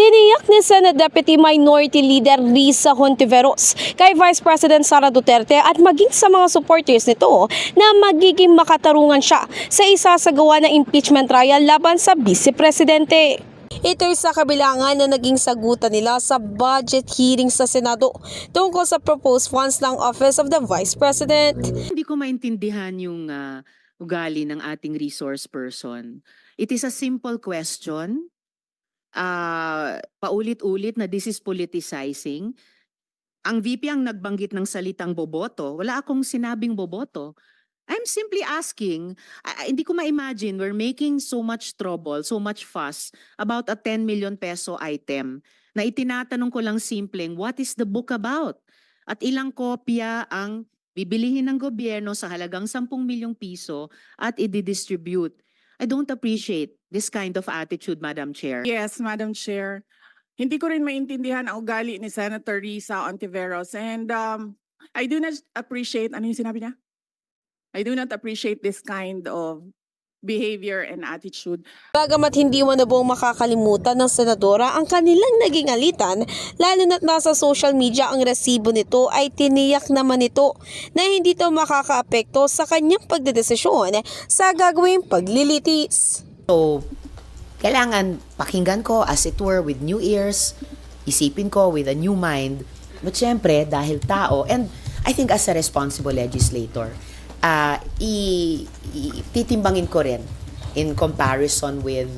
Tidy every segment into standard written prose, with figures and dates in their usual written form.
Tiniyak ni Senate Deputy Minority Leader Risa Hontiveros kay Vice President Sara Duterte at maging sa mga supporters nito na magiging makatarungan siya sa isasagawa na impeachment trial laban sa Vice Presidente. Ito'y sa kabilangan na naging sagutan nila sa budget hearing sa Senado tungkol sa proposed funds ng Office of the Vice President. Hindi ko maintindihan yung ugali ng ating resource person. It is a simple question. Paulit-ulit na this is politicizing. Ang VP ang nagbanggit ng salitang boboto. Wala akong sinabing boboto. I'm simply asking, hindi ko ma-imagine we're making so much trouble, so much fuss about a 10 million peso item na itinatanong ko lang simpleng, what is the book about? At ilang kopya ang bibilihin ng gobyerno sa halagang 10 milyong piso at i-distribute. I don't appreciate this kind of attitude, Madam Chair. Yes, Madam Chair. Hindi ko rin maintindihan ang ugali ni Senator Risa Hontiveros. And I do not appreciate, ano yung sinabi niya? I do not appreciate this kind of behavior and attitude. Bagamat hindi mo na buong makakalimutan ng senadora ang kanilang naging alitan, lalo na't nasa social media ang resibo nito, ay tiniyak naman ito na hindi ito makakaapekto sa kanyang pagdedesisyon sa gagawing paglilitis. So, kailangan pakinggan ko as it were with new ears, isipin ko with a new mind. But syempre, dahil tao, and I think as a responsible legislator, titimbangin ko rin in comparison with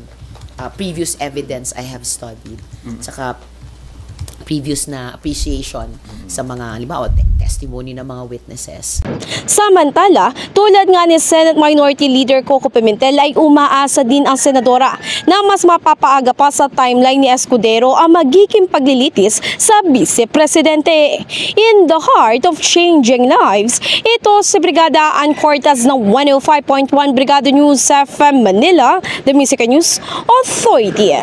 previous evidence I have studied. Saka previous na appreciation sa mga halimbawa testimony ng mga witnesses. Samantala, tulad nga ni Senate Minority Leader Coco Pimentel, ay umaasa din ang senadora na mas mapapaaga pa sa timeline ni Escudero ang magiging paglilitis sa Vice Presidente. In the heart of changing lives, ito si Brigada Ann Cortez ng 105.1 Brigada News FM Manila, the Music News Authority.